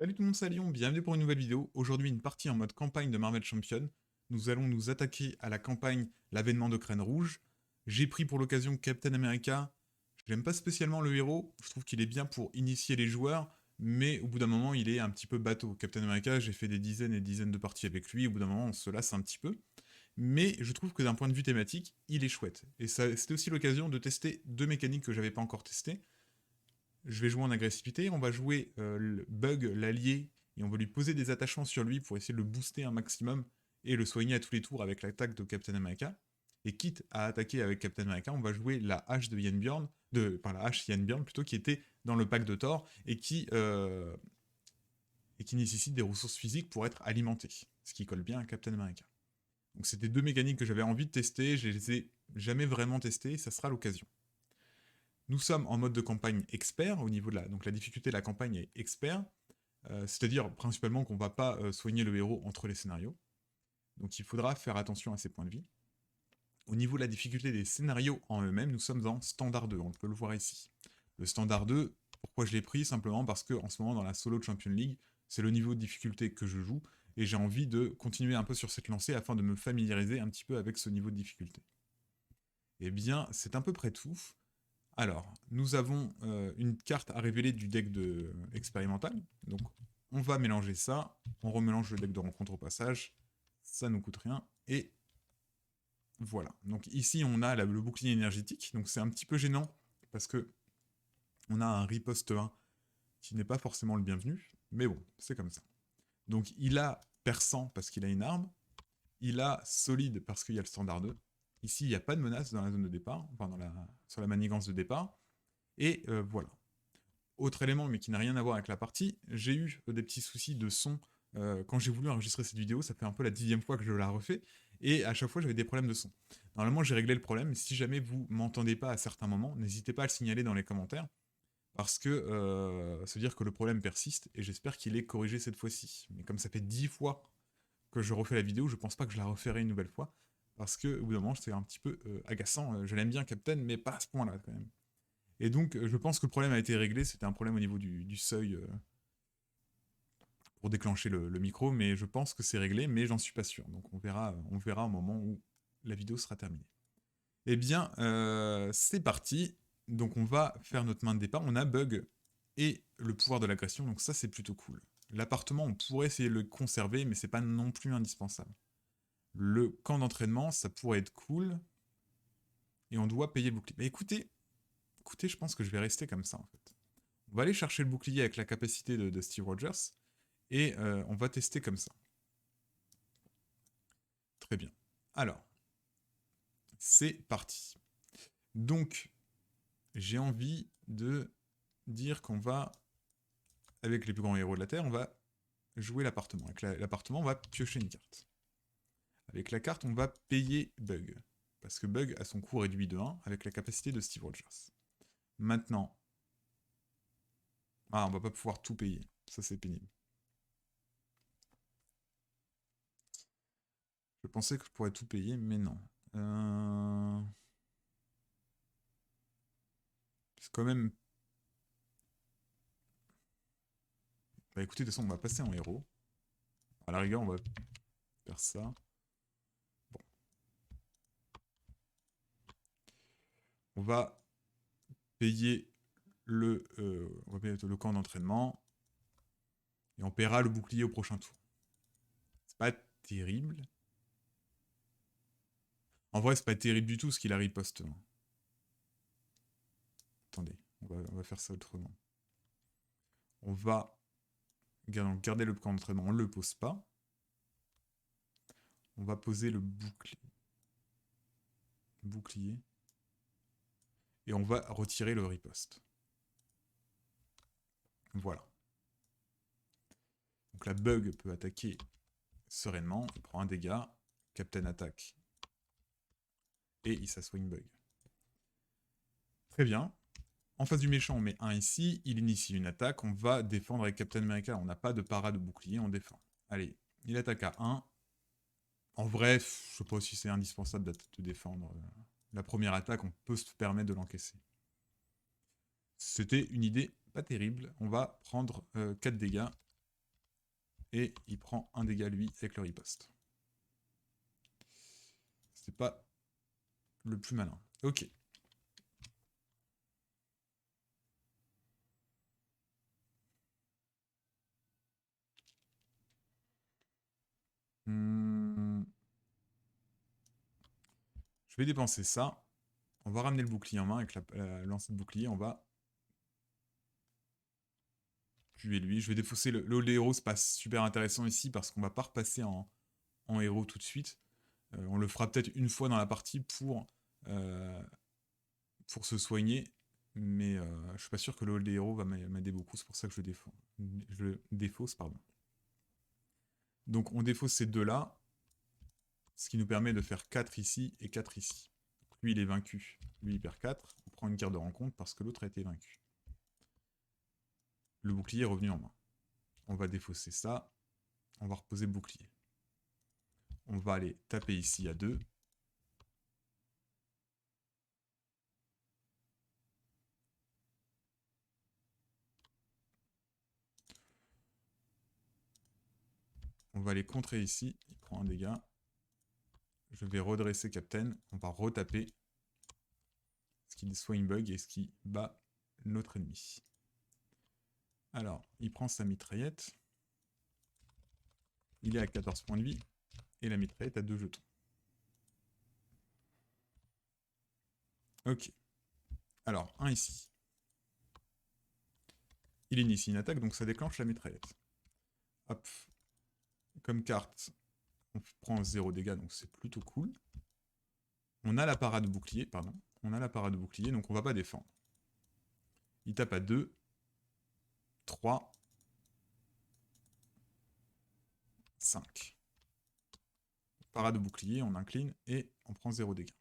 Salut tout le monde, c'est Lyon, bienvenue pour une nouvelle vidéo. Aujourd'hui, une partie en mode campagne de Marvel Champion. Nous allons nous attaquer à la campagne L'avènement de Crâne Rouge. J'ai pris pour l'occasion Captain America. J'aime pas spécialement le héros, je trouve qu'il est bien pour initier les joueurs, mais au bout d'un moment, il est un petit peu bateau. Captain America, j'ai fait des dizaines et des dizaines de parties avec lui, au bout d'un moment, on se lasse un petit peu. Mais je trouve que d'un point de vue thématique, il est chouette. Et c'était aussi l'occasion de tester deux mécaniques que j'avais pas encore testées. Je vais jouer en agressivité, on va jouer le Bug, l'allié, et on va lui poser des attachements sur lui pour essayer de le booster un maximum et le soigner à tous les tours avec l'attaque de Captain America. Et quitte à attaquer avec Captain America, on va jouer la hache de Ian Bjorn, la hache Ian Bjorn plutôt, qui était dans le pack de Thor et qui nécessite des ressources physiques pour être alimenté, ce qui colle bien à Captain America. Donc c'était deux mécaniques que j'avais envie de tester, je les ai jamais vraiment testées, ça sera l'occasion. Nous sommes en mode de campagne expert, au niveau de donc la difficulté de la campagne est expert, c'est-à-dire principalement qu'on ne va pas soigner le héros entre les scénarios. Donc il faudra faire attention à ces points de vie. Au niveau de la difficulté des scénarios en eux-mêmes, nous sommes en standard 2, on peut le voir ici. Le standard 2, pourquoi je l'ai pris? Simplement parce que en ce moment dans la solo Champion League, c'est le niveau de difficulté que je joue, et j'ai envie de continuer un peu sur cette lancée afin de me familiariser un petit peu avec ce niveau de difficulté. Eh bien, c'est à peu près tout. Alors, nous avons une carte à révéler du deck expérimental. Donc, on va mélanger ça. On remélange le deck de rencontre au passage. Ça nous coûte rien. Et voilà. Donc ici, on a le bouclier énergétique. Donc c'est un petit peu gênant parce que on a un riposte 1 qui n'est pas forcément le bienvenu. Mais bon, c'est comme ça. Donc il a perçant parce qu'il a une arme. Il a solide parce qu'il y a le standard 2. Ici, il n'y a pas de menace dans la zone de départ, enfin sur la manigance de départ. Et voilà. Autre élément, mais qui n'a rien à voir avec la partie, j'ai eu des petits soucis de son quand j'ai voulu enregistrer cette vidéo. Ça fait un peu la 10e fois que je la refais, et à chaque fois j'avais des problèmes de son. Normalement, j'ai réglé le problème, mais si jamais vous m'entendez pas à certains moments, n'hésitez pas à le signaler dans les commentaires, parce que ça veut dire que le problème persiste, et j'espère qu'il est corrigé cette fois-ci. Mais comme ça fait 10 fois que je refais la vidéo, je pense pas que je la referai une nouvelle fois, parce que au bout d'un moment, c'est un petit peu agaçant. Je l'aime bien, Captain, mais pas à ce point-là, quand même. Et donc, je pense que le problème a été réglé. C'était un problème au niveau du seuil pour déclencher le micro, mais je pense que c'est réglé, mais j'en suis pas sûr. Donc, on verra au moment où la vidéo sera terminée. Eh bien, c'est parti. Donc, on va faire notre main de départ. On a Bug et le pouvoir de l'agression, donc ça, c'est plutôt cool. L'appartement, on pourrait essayer de le conserver, mais c'est pas non plus indispensable. Le camp d'entraînement, ça pourrait être cool. Et on doit payer le bouclier. Mais écoutez, je pense que je vais rester comme ça, en fait. On va aller chercher le bouclier avec la capacité de Steve Rogers, et on va tester comme ça. Très bien. Alors, c'est parti. Donc, j'ai envie de dire qu'on va, avec les plus grands héros de la Terre, on va jouer l'appartement. Avec l'appartement, on va piocher une carte. Avec la carte, on va payer Bug. Parce que Bug a son coût réduit de 1 avec la capacité de Steve Rogers. Maintenant... Ah, on va pas pouvoir tout payer. Ça, c'est pénible. Je pensais que je pourrais tout payer, mais non. C'est quand même... Bah écoutez, de toute façon, on va passer en héros. À la rigueur, on va faire ça. Bon. On va payer on va payer le camp d'entraînement. Et on paiera le bouclier au prochain tour. C'est pas terrible. En vrai, c'est pas terrible du tout ce qu'il a riposte. Attendez, on va faire ça autrement. On va garder le camp d'entraînement, on ne le pose pas. On va poser le bouclier. Et on va retirer le riposte. Voilà. Donc la Bug peut attaquer sereinement. Il prend un dégât. Captain attaque. Et il s'assoigne Bug. Très bien. En face du méchant, on met 1 ici. Il initie une attaque. On va défendre avec Captain America. On n'a pas de parade de bouclier. On défend. Allez. Il attaque à 1. En vrai, je sais pas si c'est indispensable de défendre. La première attaque, on peut se permettre de l'encaisser. C'était une idée pas terrible. On va prendre 4 dégâts. Et il prend un dégât, lui, avec le riposte. C'est pas le plus malin. Ok. Je vais dépenser ça. On va ramener le bouclier en main avec la lancée de bouclier. On va tuer lui. Je vais défausser le hall des héros. C'est pas super intéressant ici parce qu'on va pas repasser en héros tout de suite. On le fera peut-être une fois dans la partie pour se soigner. Mais je suis pas sûr que le hall des héros va m'aider beaucoup. C'est pour ça que je le défausse. Pardon. Donc on défausse ces deux-là. Ce qui nous permet de faire 4 ici et 4 ici. Donc, lui, il est vaincu. Lui, il perd 4. On prend une carte de rencontre parce que l'autre a été vaincu. Le bouclier est revenu en main. On va défausser ça. On va reposer le bouclier. On va aller taper ici à 2. On va aller contrer ici. Il prend un dégât. Je vais redresser Captain. On va retaper. Ce qui soit une bug et ce qui bat notre ennemi. Alors, il prend sa mitraillette. Il est à 14 points de vie. Et la mitraillette a 2 jetons. Ok. Alors, un ici. Il initie une attaque, donc ça déclenche la mitraillette. Hop. Comme carte, on prend 0 dégâts, donc c'est plutôt cool. On a la parade bouclier, pardon. On a la parade bouclier, donc on va pas défendre. Il tape à 2, 3, 5. Parade bouclier, on incline et on prend 0 dégâts.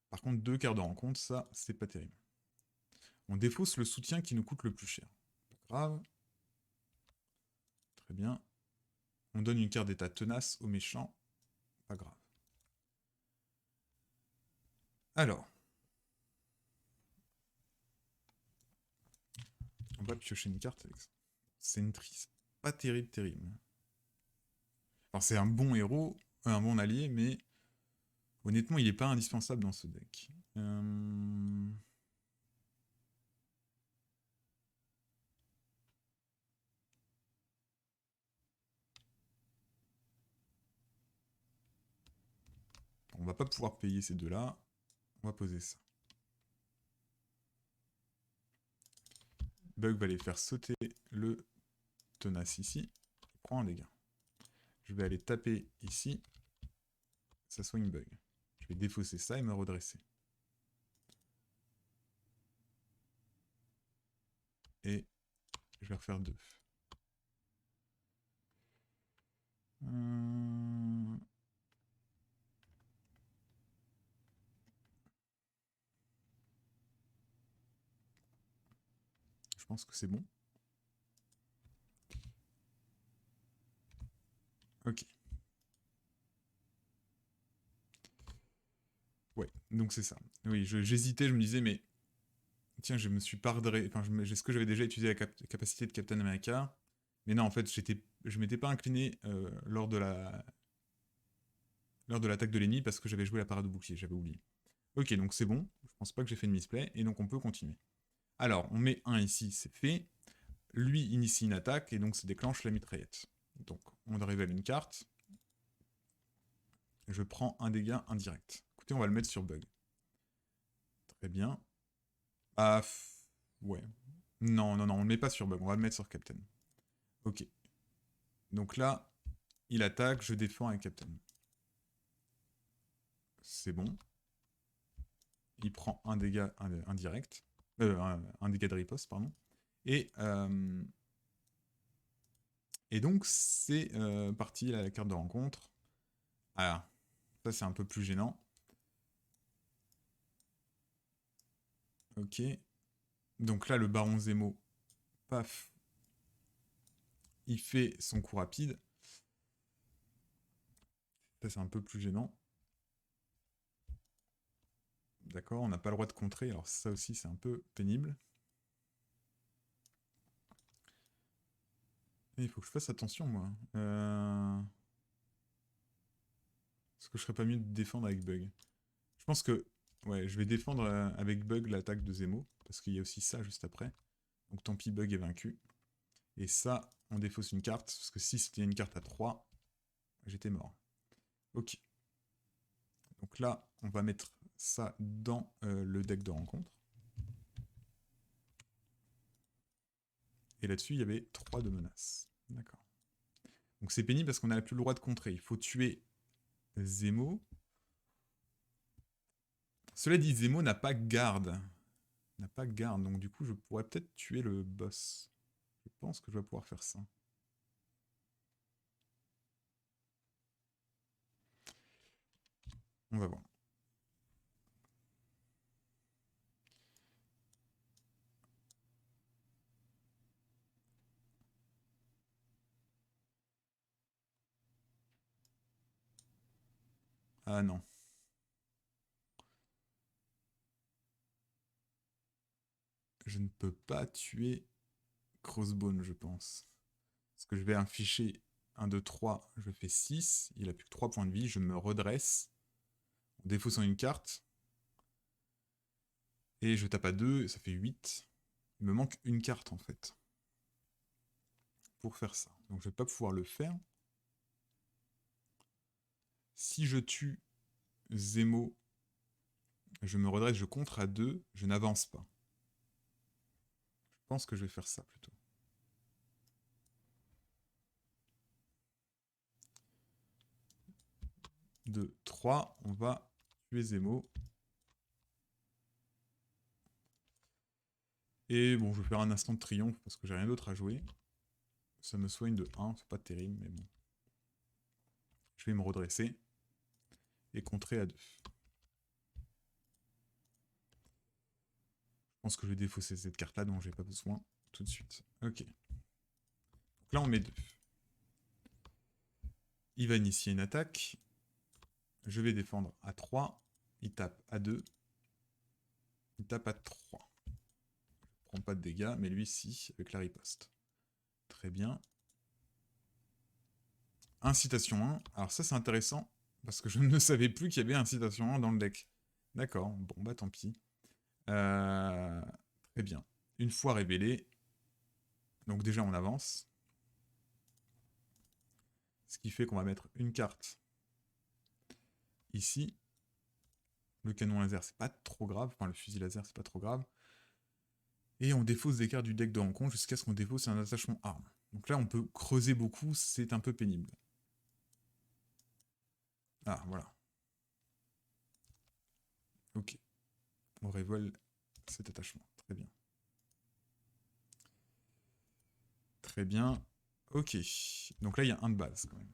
Par contre, 2 cartes de rencontre, ça, c'est pas terrible. On défausse le soutien qui nous coûte le plus cher. Pas grave. Très bien. On donne une carte d'état tenace au méchant. Pas grave. Alors. On va piocher une carte avec ça. Sentry, c'est pas terrible. Alors c'est un bon héros, un bon allié, mais honnêtement, il n'est pas indispensable dans ce deck. On va pas pouvoir payer ces deux-là. On va poser ça. Bug va aller faire sauter le tenace ici. Il prend un dégât. Je vais aller taper ici. Ça soigne Bug. Je vais défausser ça et me redresser. Et je vais refaire 2. Je pense que c'est bon. Ok. Ouais, donc c'est ça. Oui, j'hésitais, je me disais, mais tiens, je me suis pas redressé. Enfin, est-ce que j'avais déjà utilisé la capacité de Captain America? Mais non, en fait, je m'étais pas incliné lors de l'attaque de l'ennemi parce que j'avais joué la parade au bouclier, j'avais oublié. Ok, donc c'est bon. Je pense pas que j'ai fait de misplay et donc on peut continuer. Alors, on met un ici, c'est fait. Lui initie une attaque et donc ça déclenche la mitraillette. Donc, on révèle une carte. Je prends un dégât indirect. Écoutez, on va le mettre sur Bug. Très bien. Ah, ouais. Non, on le met pas sur Bug, on va le mettre sur Captain. Ok. Donc là, il attaque, je défends avec Captain. C'est bon. Il prend un dégât indirect. Un dégât de riposte, pardon. Et donc, c'est parti, là, la carte de rencontre. Ah, ça c'est un peu plus gênant. Ok. Donc là, le baron Zemo, paf, il fait son coup rapide. Ça c'est un peu plus gênant. D'accord, on n'a pas le droit de contrer, alors ça aussi c'est un peu pénible. Il faut que je fasse attention, moi. Est-ce que je serais pas mieux de défendre avec Bug? Je pense que... Ouais, je vais défendre avec Bug l'attaque de Zemo, parce qu'il y a aussi ça juste après. Donc tant pis, Bug est vaincu. Et ça, on défausse une carte, parce que si c'était une carte à 3, j'étais mort. Ok. Donc là, on va mettre ça dans le deck de rencontre. Et là-dessus, il y avait 3 de menaces. D'accord. Donc c'est pénible parce qu'on n'a plus le droit de contrer. Il faut tuer Zemo. Cela dit, Zemo n'a pas garde. N'a pas garde, donc du coup, je pourrais peut-être tuer le boss. Je pense que je vais pouvoir faire ça. On va voir. Ah non. Je ne peux pas tuer Crossbone, je pense. Parce que je vais afficher 1, 2, 3, je fais 6. Il a plus que 3 points de vie, je me redresse. En défaussant une carte. Et je tape à 2, ça fait 8. Il me manque une carte en fait. Pour faire ça. Donc je vais pas pouvoir le faire. Si je tue Zemo, je me redresse, je contre à 2, je n'avance pas. Je pense que je vais faire ça plutôt. 2, 3, on va tuer Zemo. Et bon, je vais faire un instant de triomphe parce que j'ai rien d'autre à jouer. Ça me soigne de 1, c'est pas terrible, mais bon. Je vais me redresser et contrer à 2. Je pense que je vais défausser cette carte-là dont j'ai pas besoin tout de suite. Ok. Donc là, on met 2. Il va initier une attaque. Je vais défendre à 3. Il tape à 2. Il tape à 3. Je prends pas de dégâts, mais lui, si, avec la riposte. Très bien. Incitation 1. Alors ça, c'est intéressant, parce que je ne savais plus qu'il y avait Incitation 1 dans le deck. D'accord, bon, bah tant pis. Très bien. Une fois révélé, donc déjà on avance. Ce qui fait qu'on va mettre une carte ici. Le canon laser, c'est pas trop grave. Enfin, le fusil laser, c'est pas trop grave. Et on défausse des cartes du deck de rencontre jusqu'à ce qu'on défausse un attachement arme. Donc là, on peut creuser beaucoup, c'est un peu pénible. Ah, voilà. Ok. On révèle cet attachement. Très bien. Très bien. Ok. Donc là, il y a un de base quand même.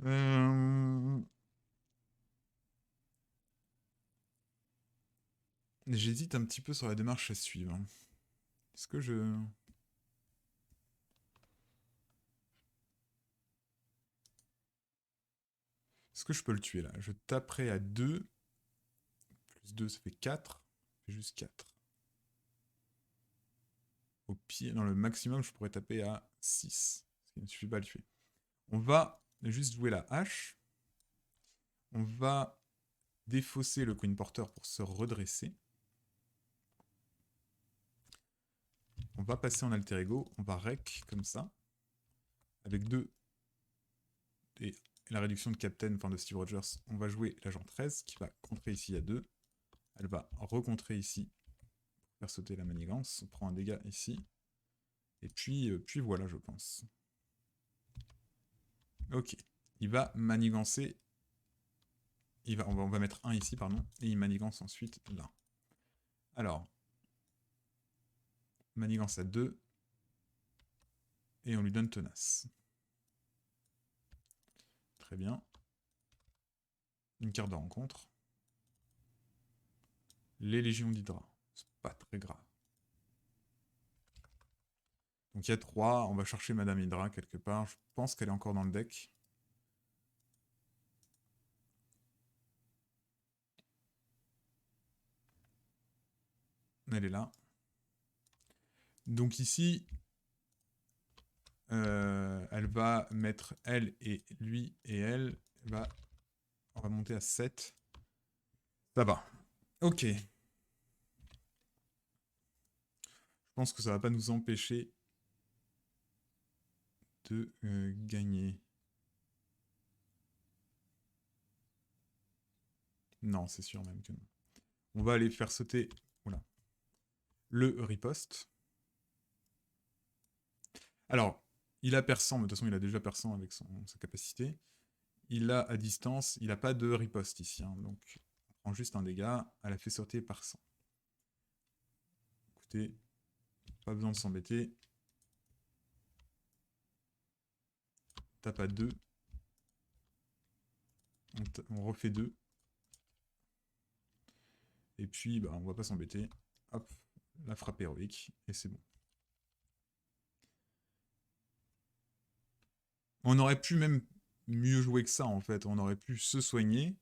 Euh... J'hésite un petit peu sur la démarche à suivre. Est-ce que je... Est-ce que je peux le tuer là? Je taperai à 2. Plus 2, ça fait 4. Ça fait juste 4. Au pire, dans le maximum, je pourrais taper à 6. Ce qui ne suffit pas à le tuer. On va juste jouer la hache. On va défausser le Queen Porter pour se redresser. On va passer en alter ego. On va rec comme ça. Avec 2. Et la réduction de Captain, enfin de Steve Rogers, on va jouer l'agent 13 qui va contrer ici à 2. Elle va recontrer ici pour faire sauter la manigance. On prend un dégât ici. Et puis voilà, je pense. Ok. Il va manigancer. On va mettre 1 ici, pardon. Et il manigance ensuite là. Alors. Manigance à 2. Et on lui donne tenace. Très bien. Une carte de rencontre. Les légions d'Hydra. C'est pas très grave. Donc il y a 3, on va chercher Madame Hydra quelque part. Je pense qu'elle est encore dans le deck. Elle est là. Donc ici, elle va mettre elle et lui et elle. On va monter à 7. Ça va. Ok. Je pense que ça va pas nous empêcher de gagner. Non, c'est sûr même que non. On va aller faire sauter le riposte. Alors, il a perçant, mais de toute façon, il a déjà perçant avec sa capacité. Il a à distance, il n'a pas de riposte ici. Hein, donc, on prend juste un dégât. Elle a fait sauter par 100. Écoutez, pas besoin de s'embêter. Tape à 2. On refait 2. Et puis, bah, on va pas s'embêter. Hop, la frappe héroïque, et c'est bon. On aurait pu même mieux jouer que ça, en fait. On aurait pu se soigner.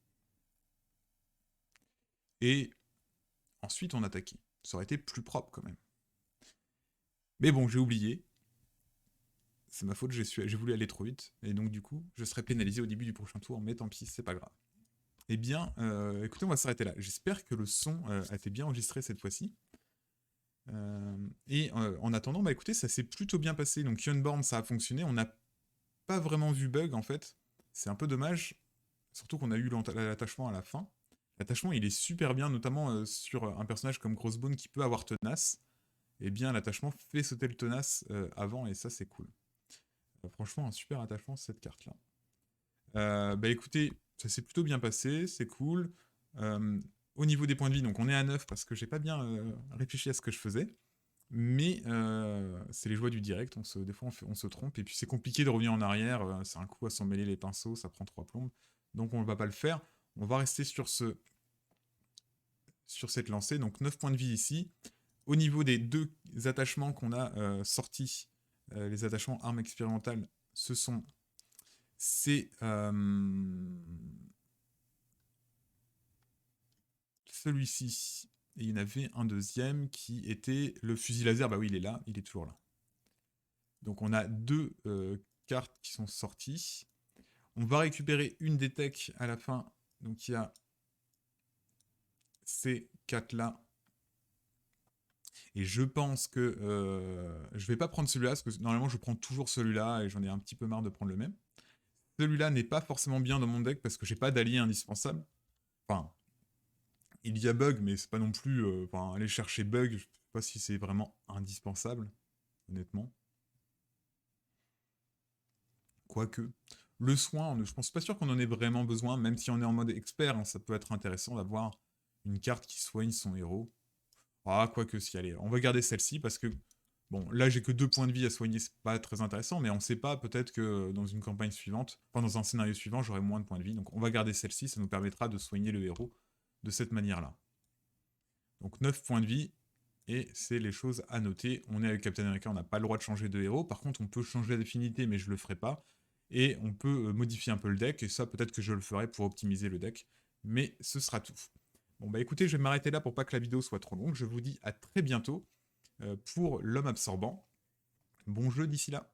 Et ensuite, on attaquait. Ça aurait été plus propre, quand même. Mais bon, j'ai oublié. C'est ma faute, j'ai voulu aller trop vite. Et donc, du coup, je serai pénalisé au début du prochain tour. Mais tant pis, c'est pas grave. Eh bien, écoutez, on va s'arrêter là. J'espère que le son a été bien enregistré cette fois-ci. Et en attendant, bah écoutez, ça s'est plutôt bien passé. Donc Yunborn, ça a fonctionné. On n'a pas vraiment vu bug en fait. C'est un peu dommage. Surtout qu'on a eu l'attachement à la fin. L'attachement, il est super bien, notamment sur un personnage comme Crossbone qui peut avoir tenace. Eh bien, l'attachement fait sauter le tenace avant, et ça, c'est cool. Franchement, un super attachement, cette carte-là. Bah écoutez, ça s'est plutôt bien passé, c'est cool. Au niveau des points de vie, donc on est à 9 parce que j'ai pas bien réfléchi à ce que je faisais. Mais c'est les joies du direct, des fois on se trompe, et puis c'est compliqué de revenir en arrière, c'est un coup à s'en mêler les pinceaux, ça prend 3 plombes, donc on ne va pas le faire. On va rester sur cette lancée, donc 9 points de vie ici. Au niveau des 2 attachements qu'on a sortis, les attachements armes expérimentales, c'est celui-ci. Et il y en avait un deuxième qui était le fusil laser. Bah oui, il est là, il est toujours là. Donc on a 2 cartes qui sont sorties. On va récupérer une des techs à la fin. Donc il y a ces 4 là. Et je pense que je vais pas prendre celui-là, parce que normalement je prends toujours celui-là, et j'en ai un petit peu marre de prendre le même. Celui-là n'est pas forcément bien dans mon deck, parce que j'ai pas d'allié indispensable. Enfin, il y a bug, mais c'est pas non plus... aller chercher bug, je sais pas si c'est vraiment indispensable, honnêtement. Quoique. Le soin, je pense pas sûr qu'on en ait vraiment besoin, même si on est en mode expert, hein, ça peut être intéressant d'avoir une carte qui soigne son héros. Ah, quoique si, allez, on va garder celle-ci, parce que, bon, là j'ai que 2 points de vie à soigner, c'est pas très intéressant, mais on sait pas, peut-être que dans une campagne suivante, enfin dans un scénario suivant, j'aurai moins de points de vie, donc on va garder celle-ci, ça nous permettra de soigner le héros de cette manière-là. Donc 9 points de vie, et c'est les choses à noter. On est avec Captain America, on n'a pas le droit de changer de héros, par contre on peut changer d'affinité, mais je le ferai pas, et on peut modifier un peu le deck, et ça peut-être que je le ferai pour optimiser le deck, mais ce sera tout. Bon bah écoutez, je vais m'arrêter là pour pas que la vidéo soit trop longue, je vous dis à très bientôt pour l'homme absorbant. Bon jeu d'ici là.